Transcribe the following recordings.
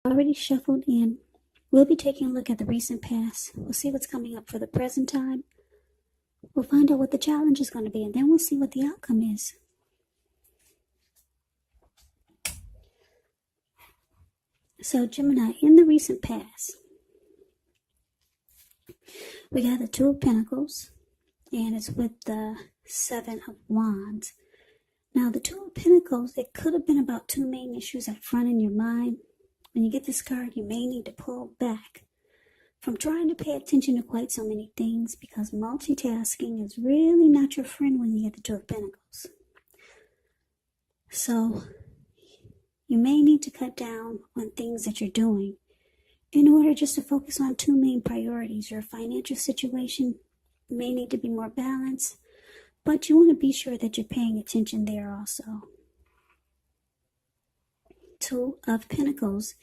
Already shuffled in. We'll be taking a look at the recent past. We'll see what's coming up for the present time. We'll find out what the challenge is going to be, and then we'll see what the outcome is. So, Gemini, in the recent past, we got the Two of Pentacles, and it's with the Seven of Wands. Now, the Two of Pentacles, it could have been about two main issues up front in your mind. When you get this card, you may need to pull back from trying to pay attention to quite so many things, because multitasking is really not your friend when you get the Two of Pentacles. So, you may need to cut down on things that you're doing in order just to focus on two main priorities. Your financial situation may need to be more balanced, but you want to be sure that you're paying attention there also. Two of Pentacles,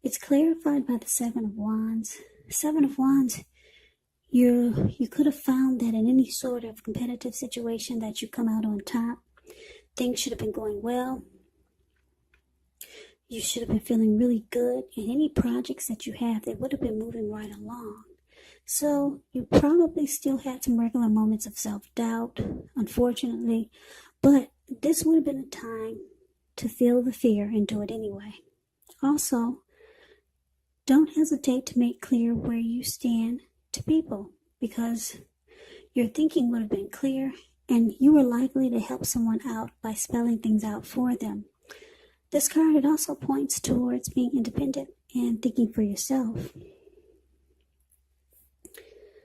it's clarified by the Seven of Wands. Seven of Wands, you could have found that in any sort of competitive situation that you come out on top. Things should have been going well. You should have been feeling really good. And any projects that you have, they would have been moving right along. So you probably still had some regular moments of self-doubt, unfortunately. But this would have been a time to feel the fear and do it anyway. Also, don't hesitate to make clear where you stand to people, because your thinking would have been clear and you were likely to help someone out by spelling things out for them. This card, it also points towards being independent and thinking for yourself.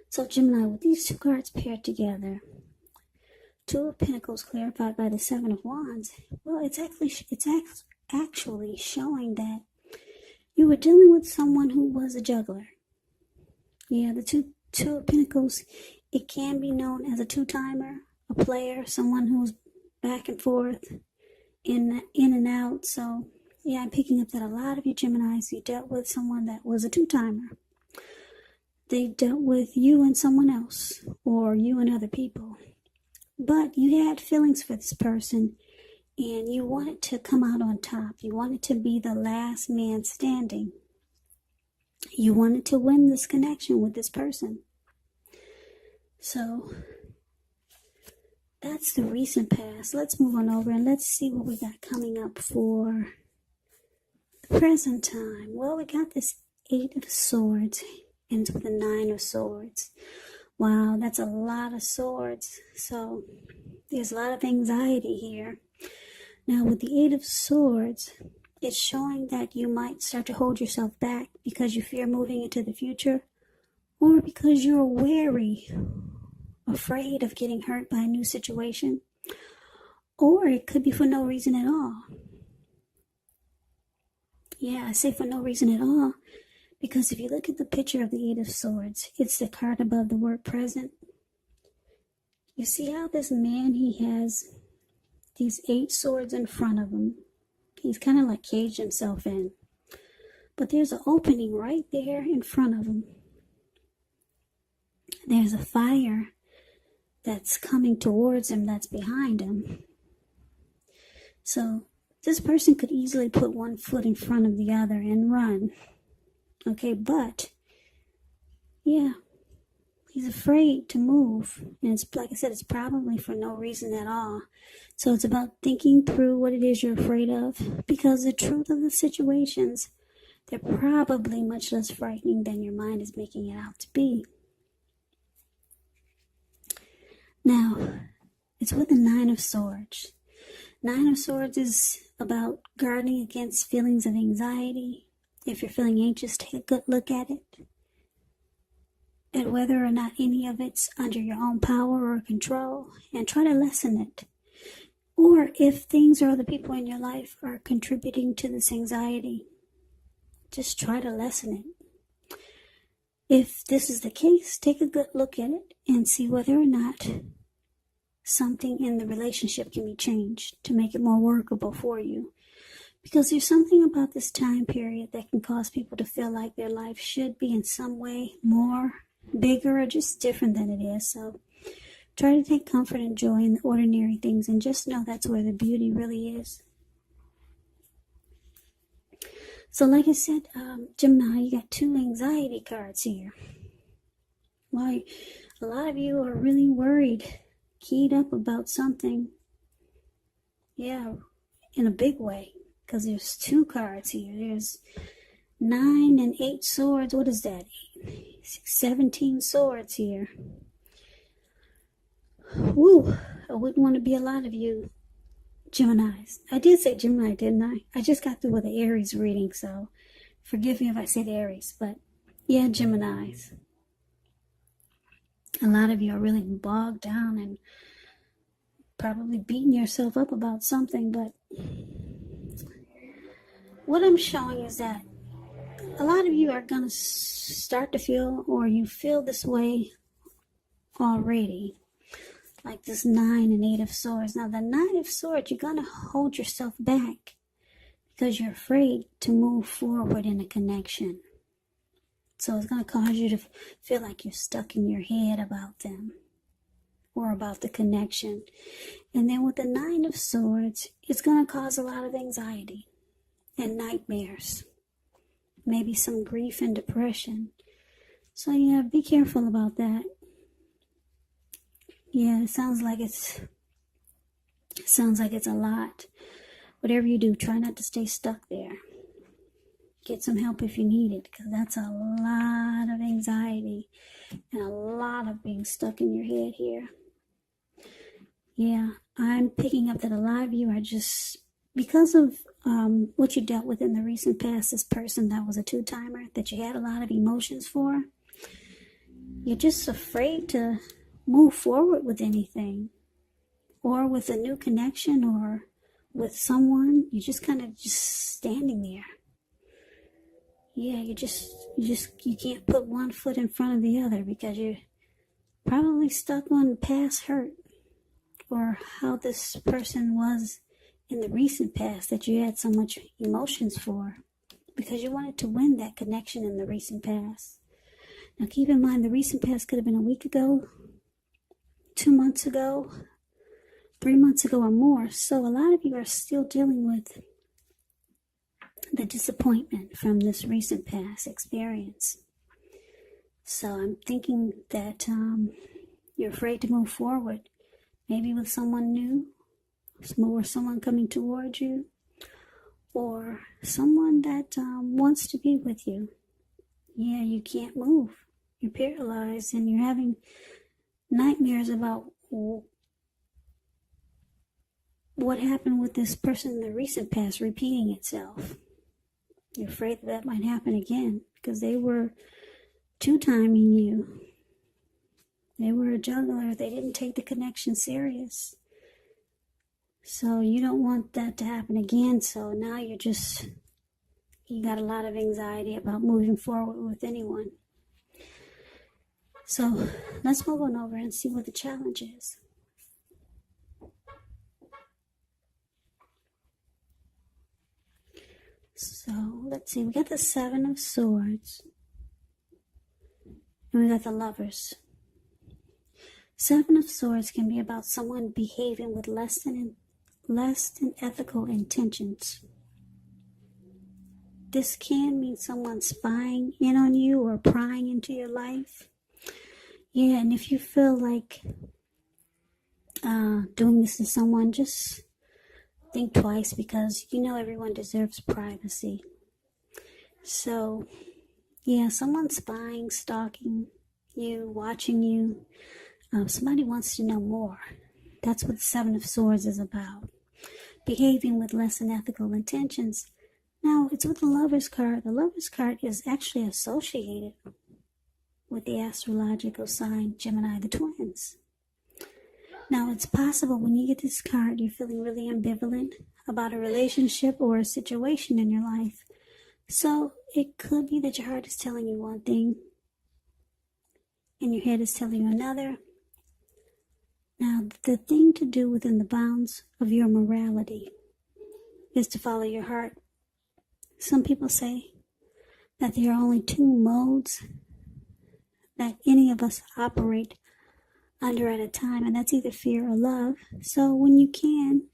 So Gemini, with these two cards paired together, Two of Pentacles clarified by the Seven of Wands, well, it's actually showing that you were dealing with someone who was a juggler. Yeah, the two of Pentacles, it can be known as a two-timer, a player, someone who's back and forth, in and out. So, yeah, I'm picking up that a lot of you Geminis, you dealt with someone that was a two-timer. They dealt with you and someone else, or you and other people. But you had feelings for this person, and you wanted to come out on top. You wanted to be the last man standing. You wanted to win this connection with this person. So, that's the recent past. Let's move on over and let's see what we got coming up for the present time. Well, we got this Eight of Swords and with the Nine of Swords. Wow, that's a lot of swords. So there's a lot of anxiety here. Now with the Eight of Swords, it's showing that you might start to hold yourself back because you fear moving into the future, or because you're wary, afraid of getting hurt by a new situation, or it could be for no reason at all. Yeah, I say for no reason at all, because if you look at the picture of the Eight of Swords, it's the card above the word present. You see how this man, he has these 8 swords in front of him. He's kind of like caged himself in. But there's an opening right there in front of him. There's a fire that's coming towards him that's behind him. So this person could easily put one foot in front of the other and run. Okay, but yeah, he's afraid to move. And it's like I said, it's probably for no reason at all. So it's about thinking through what it is you're afraid of, because the truth of the situations, they're probably much less frightening than your mind is making it out to be. Now, it's with the Nine of Swords. Nine of Swords is about guarding against feelings of anxiety. If you're feeling anxious, take a good look at it, at whether or not any of it's under your own power or control, and try to lessen it. Or if things or other people in your life are contributing to this anxiety, just try to lessen it. If this is the case, take a good look at it and see whether or not something in the relationship can be changed to make it more workable for you. Because there's something about this time period that can cause people to feel like their life should be in some way more, bigger, or just different than it is. So try to take comfort and joy in the ordinary things, and just know that's where the beauty really is. So like I said, Gemini, you got 2 anxiety cards here. Why, a lot of you are really worried, keyed up about something. Yeah, in a big way. Because there's 2 cards here. There's 9 and 8 swords. What is that? 17 swords here. Woo! I wouldn't want to be a lot of you Geminis. I did say Gemini, didn't I? I just got through with the Aries reading, so forgive me if I said Aries, but yeah, Geminis. A lot of you are really bogged down and probably beating yourself up about something, but what I'm showing is that a lot of you are going to start to feel, or you feel this way already. Like this 9 and 8 of swords. Now the 9 of swords, you're going to hold yourself back because you're afraid to move forward in a connection. So it's going to cause you to feel like you're stuck in your head about them or about the connection. And then with the 9 of swords, it's going to cause a lot of anxiety and nightmares. Maybe some grief and depression. So yeah, be careful about that. Yeah, it sounds like it's a lot. Whatever you do, try not to stay stuck there. Get some help if you need it, because that's a lot of anxiety and a lot of being stuck in your head here. Yeah, I'm picking up that a lot of you are just, because of what you dealt with in the recent past, this person that was a 2-timer that you had a lot of emotions for, you're just afraid to move forward with anything, or with a new connection, or with someone. You're just kind of just standing there. Yeah, you can't put one foot in front of the other because you're probably stuck on past hurt, or how this person was in the recent past that you had so much emotions for, because you wanted to win that connection in the recent past. Now keep in mind, the recent past could have been a week ago, 2 months ago, 3 months ago, or more. So a lot of you are still dealing with the disappointment from this recent past experience. So I'm thinking that you're afraid to move forward, maybe with someone new, or someone coming towards you, or someone that wants to be with you. Yeah, you can't move. You're paralyzed and you're having nightmares about what happened with this person in the recent past repeating itself. You're afraid that might happen again because they were 2-timing you. They were a juggler. They didn't take the connection serious. So you don't want that to happen again. So now you got a lot of anxiety about moving forward with anyone. So let's move on over and see what the challenge is. So let's see, we got the 7 of Swords, and we got the Lovers. 7 of Swords can be about someone behaving with less than ethical intentions. This can mean someone spying in on you or prying into your life. Yeah, and if you feel like doing this to someone, just think twice, because everyone deserves privacy. So, yeah, someone spying, stalking you, watching you. Somebody wants to know more. That's what the 7 of Swords is about. Behaving with less than ethical intentions. Now, it's with the Lover's card. The Lover's card is actually associated with the astrological sign Gemini, the twins. Now, it's possible when you get this card, you're feeling really ambivalent about a relationship or a situation in your life. So it could be that your heart is telling you one thing and your head is telling you another. Now, the thing to do within the bounds of your morality is to follow your heart. Some people say that there are only 2 modes that any of us operate under at a time, and that's either fear or love. So when you can,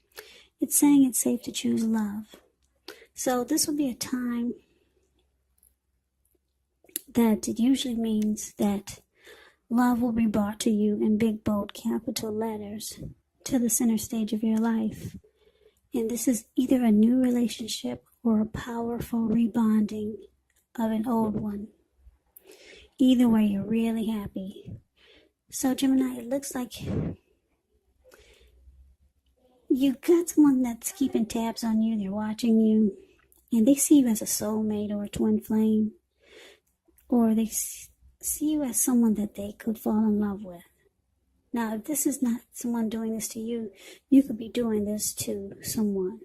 it's saying it's safe to choose love. So this will be a time that it usually means that love will be brought to you in big, bold, capital letters to the center stage of your life. And this is either a new relationship or a powerful rebonding of an old one. Either way, you're really happy. So Gemini, it looks like you got someone that's keeping tabs on you. They're watching you, and they see you as a soulmate or a twin flame, or they see you as someone that they could fall in love with. Now, if this is not someone doing this to you, you could be doing this to someone,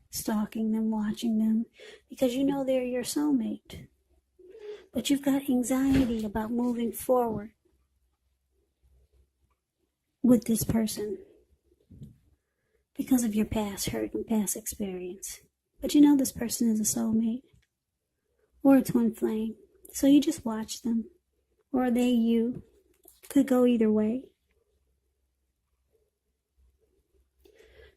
stalking them, watching them, because you know they're your soulmate. But you've got anxiety about moving forward with this person because of your past hurt and past experience. But you know this person is a soulmate or a twin flame. So you just watch them, or they you. Could go either way.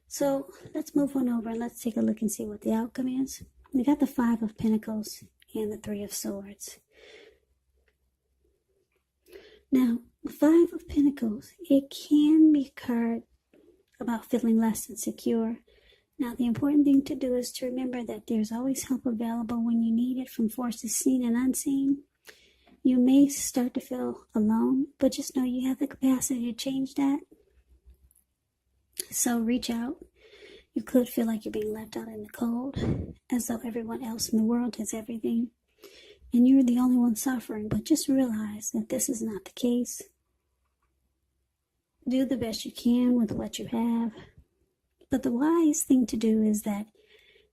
So let's move on over and let's take a look and see what the outcome is. We got the 5 of Pentacles and the 3 of Swords. Now, the 5 of Pentacles, it can be a card about feeling less than secure. Now, the important thing to do is to remember that there's always help available when you need it from forces seen and unseen. You may start to feel alone, but just know you have the capacity to change that. So reach out. You could feel like you're being left out in the cold, as though everyone else in the world has everything, and you're the only one suffering. But just realize that this is not the case. Do the best you can with what you have. But the wise thing to do is that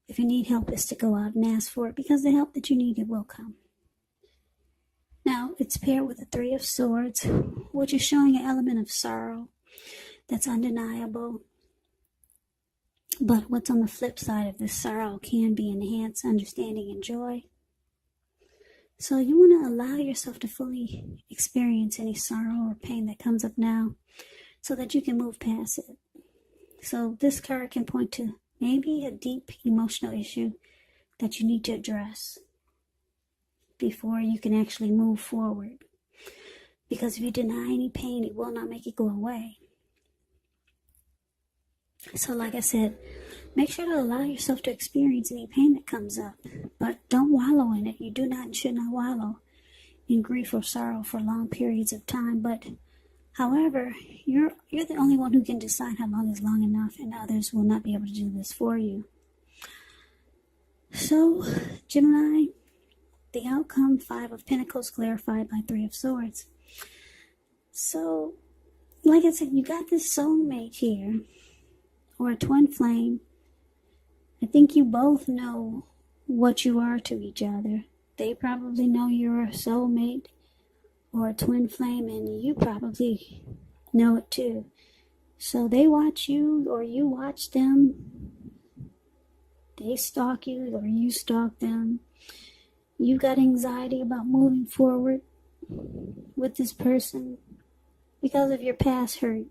if you need help, is to go out and ask for it, because the help that you need, it will come. Now, it's paired with the 3 of Swords, which is showing an element of sorrow that's undeniable. But what's on the flip side of this sorrow can be enhanced understanding and joy. So you want to allow yourself to fully experience any sorrow or pain that comes up now so that you can move past it. So this card can point to maybe a deep emotional issue that you need to address before you can actually move forward. Because if you deny any pain, it will not make it go away. So like I said, make sure to allow yourself to experience any pain that comes up, but don't wallow in it. You do not and should not wallow in grief or sorrow for long periods of time. But however, you're the only one who can decide how long is long enough, and others will not be able to do this for you. So, Gemini, the outcome, 5 of Pentacles clarified by 3 of Swords. So, like I said, you got this soulmate here, or a twin flame. I think you both know what you are to each other. They probably know you're a soulmate or a twin flame, and you probably know it too. So they watch you, or you watch them. They stalk you, or you stalk them. You got anxiety about moving forward with this person because of your past hurt.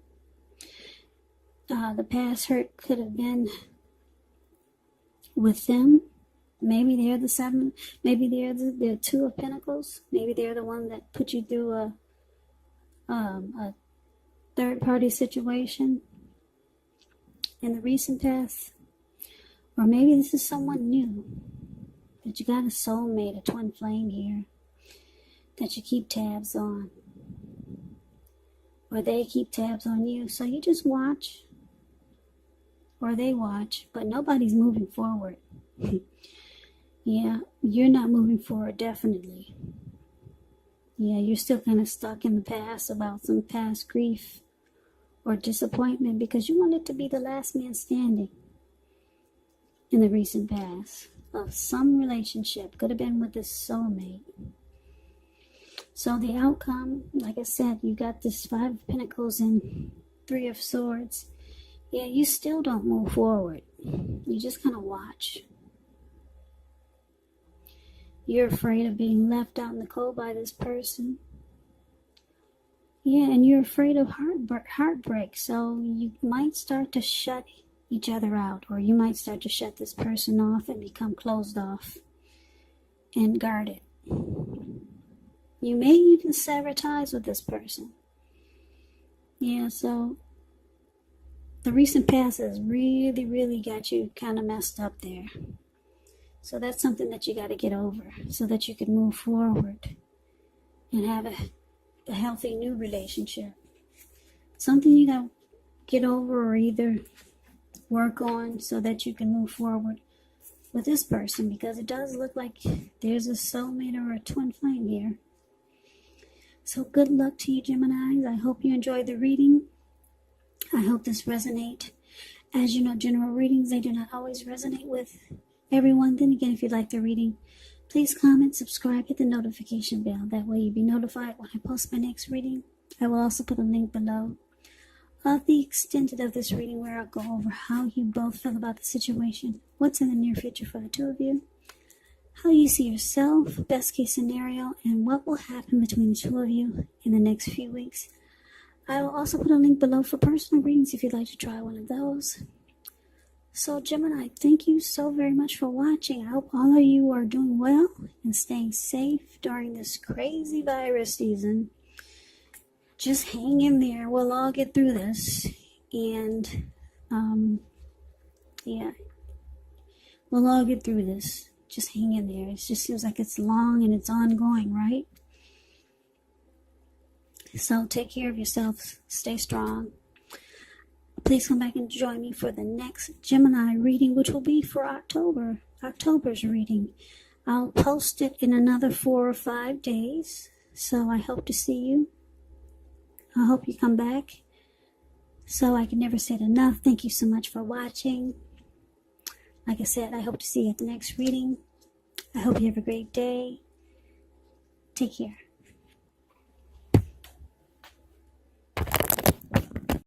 The past hurt could have been with them. Maybe they're the 7. Maybe they're the 2 of Pentacles. Maybe they're the one that put you through a third-party situation in the recent past. Or maybe this is someone new. That you got a soulmate, a twin flame here, that you keep tabs on. Or they keep tabs on you. So you just watch. Or they watch, but nobody's moving forward. Yeah, you're not moving forward, definitely. Yeah, you're still kind of stuck in the past about some past grief or disappointment because you wanted to be the last man standing in the recent past of some relationship. Could have been with this soulmate. So the outcome, like I said, you got this 5 of Pentacles and 3 of Swords. Yeah, you still don't move forward. You just kind of watch. You're afraid of being left out in the cold by this person. Yeah, and you're afraid of heartbreak. So you might start to shut each other out, or you might start to shut this person off and become closed off and guarded. You may even sever ties with this person. Yeah, so the recent past has really, really got you kind of messed up there. So that's something that you got to get over so that you can move forward and have a healthy new relationship. Something you got to get over or either work on so that you can move forward with this person, because it does look like there's a soulmate or a twin flame here. So good luck to you, Geminis. I hope you enjoyed the reading. I hope this resonates. As you know, general readings, they do not always resonate with everyone. Then again, if you like the reading, please comment, subscribe, hit the notification bell. That way you'll be notified when I post my next reading. I will also put a link below of the extended of this reading where I'll go over how you both feel about the situation, what's in the near future for the two of you, how you see yourself, best case scenario, and what will happen between the two of you in the next few weeks. I will also put a link below for personal readings if you'd like to try one of those. So Gemini, thank you so very much for watching. I hope all of you are doing well and staying safe during this crazy virus season. Just hang in there. We'll all get through this. And, yeah, we'll all get through this. Just hang in there. It just seems like it's long and it's ongoing, right? So take care of yourself. Stay strong. Please come back and join me for the next Gemini reading, which will be for October's reading. I'll post it in another 4 or 5 days. So I hope to see you. I hope you come back. So I can never say it enough. Thank you so much for watching. Like I said, I hope to see you at the next reading. I hope you have a great day. Take care.